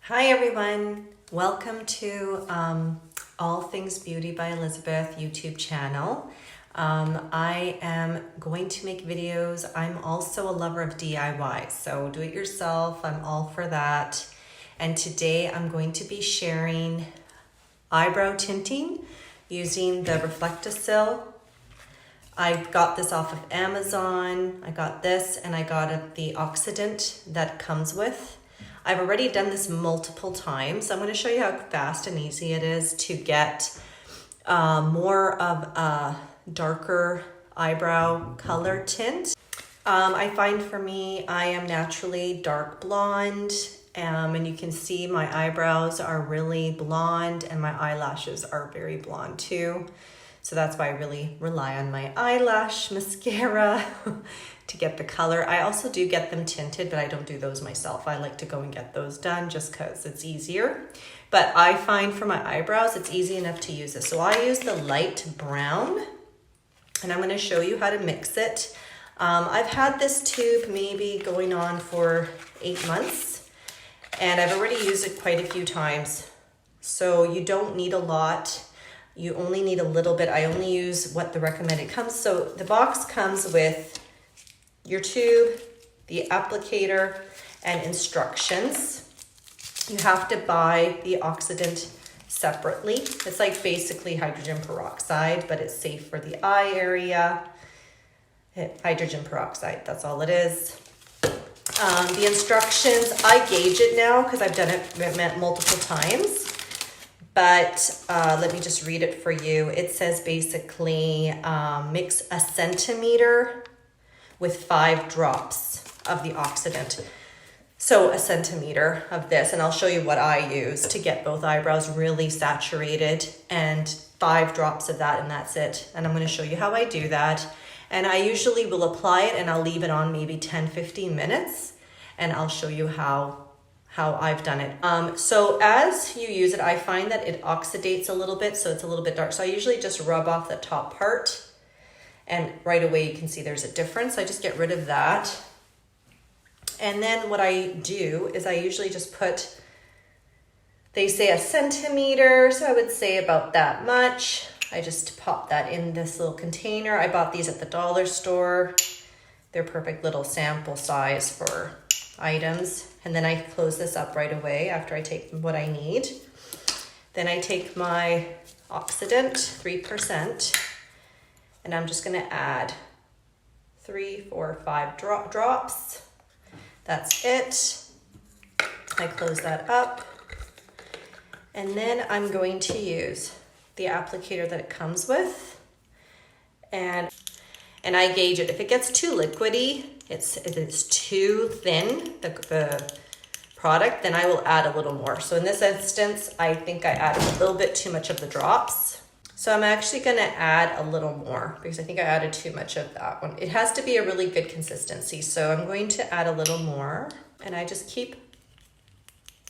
Hi everyone, welcome to All Things Beauty by Elizabeth YouTube channel. I am going to make videos. I'm also a lover of DIY, so do it yourself, I'm all for that. And today I'm going to be sharing eyebrow tinting using the Refectocil. I got this off of Amazon. I got this and I got the oxidant that comes with. I've already done this multiple times. I'm going to show you how fast and easy it is to get more of a darker eyebrow color tint. I find for me, I am naturally dark blonde, and you can see my eyebrows are really blonde and my eyelashes are very blonde too. So that's why I really rely on my eyelash mascara to get the color. I also do get them tinted, but I don't do those myself. I like to go and get those done just because it's easier. But I find for my eyebrows, it's easy enough to use this. So I use the light brown, and I'm gonna show you how to mix it. I've had this tube maybe going on for 8 months, and I've already used it quite a few times. So you don't need a lot. You only need a little bit. I only use what the recommended comes. So the box comes with your tube, the applicator, and instructions. You have to buy the oxidant separately. It's like basically hydrogen peroxide, but it's safe for the eye area. Hydrogen peroxide, that's all it is. The instructions, I gauge it now because I've done it multiple times. But let me just read it for you. It says basically mix a centimeter with 5 drops of the oxidant. So a centimeter of this, and I'll show you what I use to get both eyebrows really saturated, and 5 drops of that, and that's it. And I'm gonna show you how I do that. And I usually will apply it and I'll leave it on maybe 10-15 minutes, and I'll show you how I've done it. So as you use it, I find that it oxidates a little bit, so it's a little bit dark. So I usually just rub off the top part, and right away you can see there's a difference. I just get rid of that. And then what I do is I usually just put, they say a centimeter, so I would say about that much. I just pop that in this little container. I bought these at the dollar store. They're perfect little sample size for items. And then I close this up right away after I take what I need. Then I take my oxidant, 3%, and I'm just gonna add 3, 4, 5 drops. That's it. I close that up. And then I'm going to use the applicator that it comes with. And I gauge it. If it gets too liquidy, if it's too thin, the product, then I will add a little more. So in this instance, I think I added a little bit too much of the drops. So I'm actually gonna add a little more because I think I added too much of that one. It has to be a really good consistency. So I'm going to add a little more, and I just keep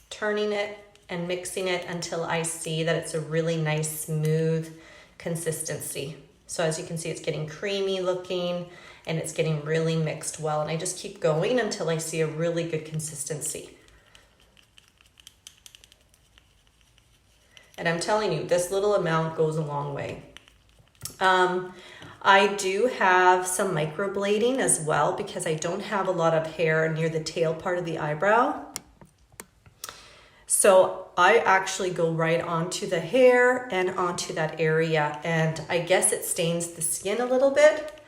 turning it and mixing it until I see that it's a really nice, smooth consistency. So as you can see, it's getting creamy looking and it's getting really mixed well. And I just keep going until I see a really good consistency. And I'm telling you, this little amount goes a long way. I do have some microblading as well because I don't have a lot of hair near the tail part of the eyebrow. So I actually go right onto the hair and onto that area, and I guess it stains the skin a little bit,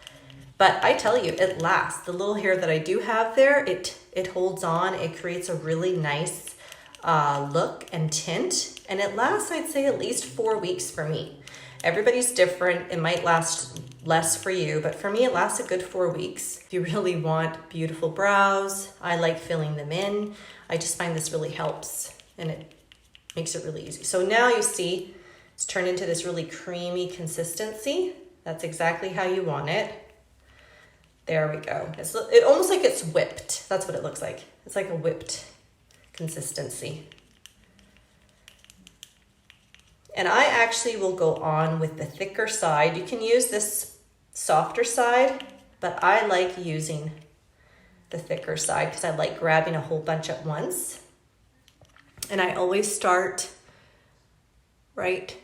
but I tell you, it lasts. The little hair that I do have there, it holds on. It creates a really nice look and tint, and it lasts, I'd say, at least 4 weeks for me. Everybody's different. It might last less for you, but for me, it lasts a good 4 weeks. If you really want beautiful brows, I like filling them in. I just find this really helps, and it makes it really easy. So now you see it's turned into this really creamy consistency. That's exactly how you want it. There we go. It's almost like it's whipped. That's what it looks like. It's like a whipped consistency. And I actually will go on with the thicker side. You can use this softer side, but I like using the thicker side because I like grabbing a whole bunch at once. And I always start right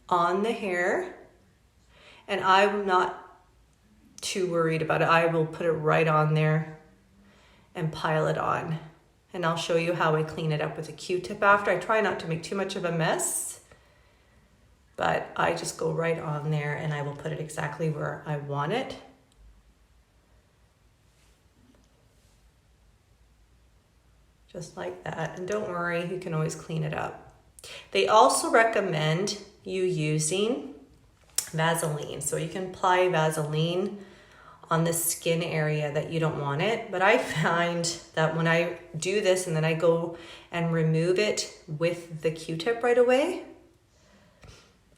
on the hair, and I'm not too worried about it. I will put it right on there and pile it on. And I'll show you how I clean it up with a Q-tip after. I try not to make too much of a mess, but I just go right on there and I will put it exactly where I want it. Just like that. And don't worry, you can always clean it up. They also recommend you using Vaseline. So you can apply Vaseline on the skin area that you don't want it. But I find that when I do this and then I go and remove it with the Q-tip right away,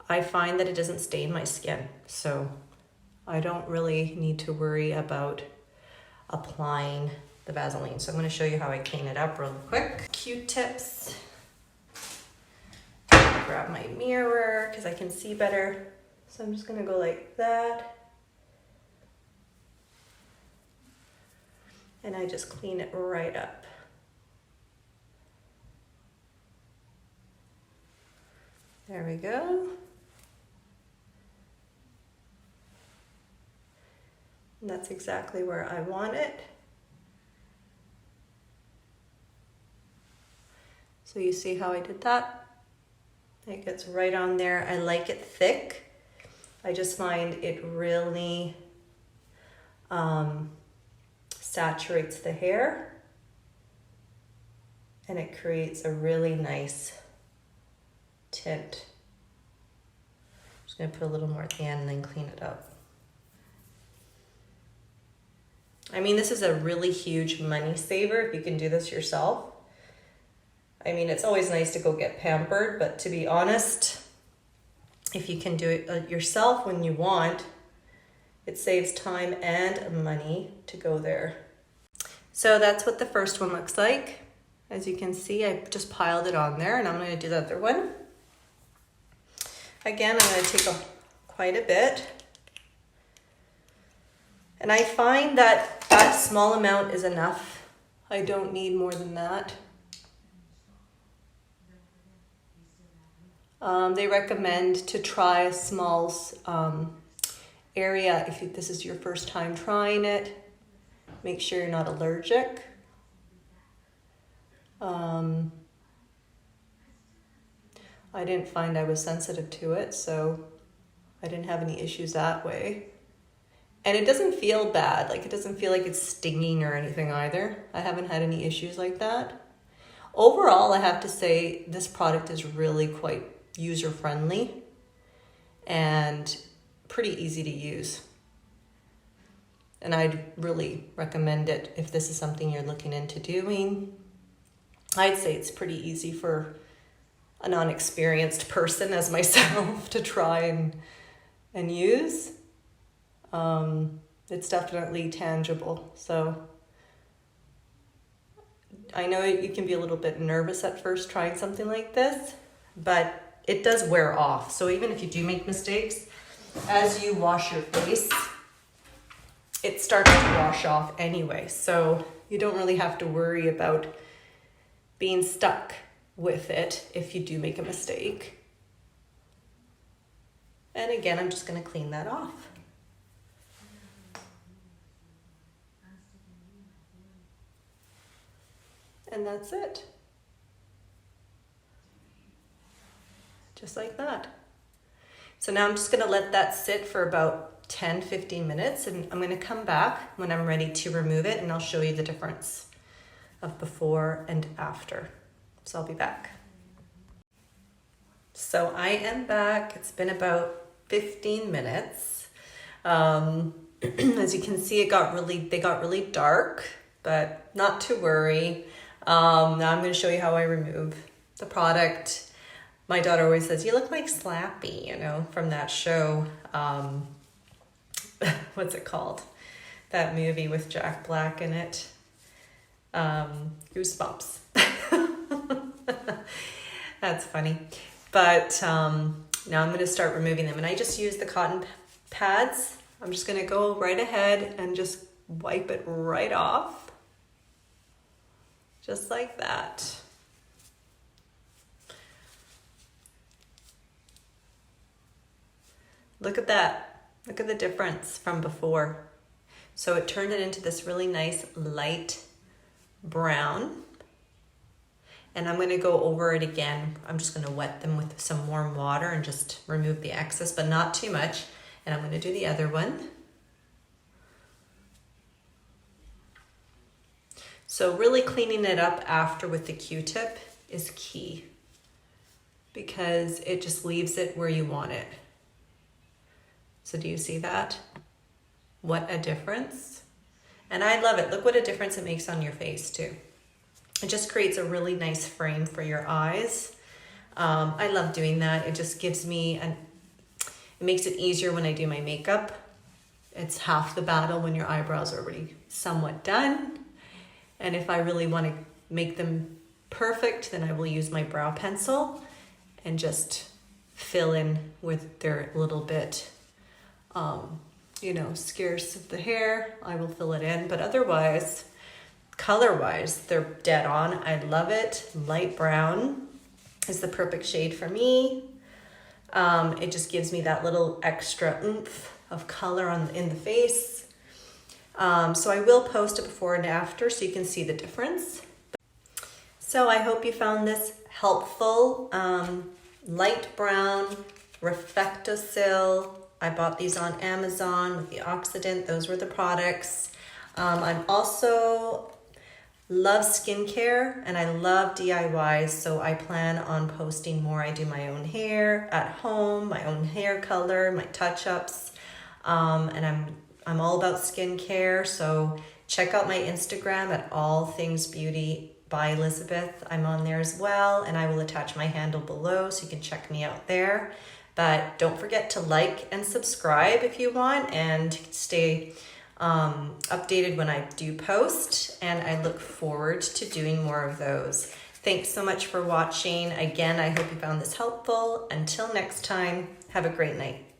I find that it doesn't stain my skin. So I don't really need to worry about applying the Vaseline. So I'm going to show you how I clean it up real quick. Q-tips. Grab my mirror because I can see better. So I'm just going to go like that. And I just clean it right up. There we go. And that's exactly where I want it. So you see how I did that? It gets right on there. I like it thick. I just find it really saturates the hair, and it creates a really nice tint. I'm just gonna put a little more at the end and then clean it up. I mean, this is a really huge money saver if you can do this yourself. I mean, it's always nice to go get pampered, but to be honest, if you can do it yourself when you want, it saves time and money to go there. So that's what the first one looks like. As you can see, I just piled it on there, and I'm going to do the other one. Again, I'm going to take quite a bit. And I find that that small amount is enough. I don't need more than that. They recommend to try a small area if this is your first time trying it. Make sure you're not allergic. I didn't find I was sensitive to it, so I didn't have any issues that way. And it doesn't feel bad. Like, it doesn't feel like it's stinging or anything either. I haven't had any issues like that. Overall, I have to say this product is really quite user-friendly and pretty easy to use. And I'd really recommend it if this is something you're looking into doing. I'd say it's pretty easy for a non-experienced person as myself to try and use. It's definitely tangible. So I know you can be a little bit nervous at first trying something like this, but it does wear off. So even if you do make mistakes, as you wash your face, it starts to wash off anyway. So you don't really have to worry about being stuck with it if you do make a mistake. And again, I'm just going to clean that off. And that's it. Just like that. So now I'm just going to let that sit for about 10-15 minutes, and I'm going to come back when I'm ready to remove it, and I'll show you the difference of before and after. So I'll be back. So I am back. It's been about 15 minutes. As you can see, they got really dark, but not to worry. Now I'm going to show you how I remove the product. My daughter always says, "You look like Slappy," you know, from that show. What's it called? That movie with Jack Black in it. Goosebumps. That's funny. But now I'm going to start removing them. And I just use the cotton pads. I'm just going to go right ahead and just wipe it right off. Just like that. Look at that. Look at the difference from before. So it turned it into this really nice light brown. And I'm gonna go over it again. I'm just gonna wet them with some warm water and just remove the excess, but not too much. And I'm gonna do the other one. So really cleaning it up after with the Q-tip is key because it just leaves it where you want it. So do you see that? What a difference. And I love it. Look what a difference it makes on your face too. It just creates a really nice frame for your eyes. I love doing that. It just gives me, it makes it easier when I do my makeup. It's half the battle when your eyebrows are already somewhat done. And if I really want to make them perfect, then I will use my brow pencil and just fill in with their little bit, you know, scarce of the hair. I will fill it in, but otherwise, color-wise, they're dead on. I love it. Light brown is the perfect shade for me. It just gives me that little extra oomph of color in the face. So I will post a before and after so you can see the difference. So I hope you found this helpful. Light brown Refectocil. I bought these on Amazon with the oxidant. Those were the products. I'm also love skincare and I love DIYs, so I plan on posting more. I do my own hair at home, my own hair color, my touch-ups, and I'm all about skincare, so check out my Instagram at All Things Beauty by Elizabeth. I'm on there as well, and I will attach my handle below so you can check me out there. But don't forget to like and subscribe if you want, and stay updated when I do post, and I look forward to doing more of those. Thanks so much for watching. Again, I hope you found this helpful. Until next time, have a great night.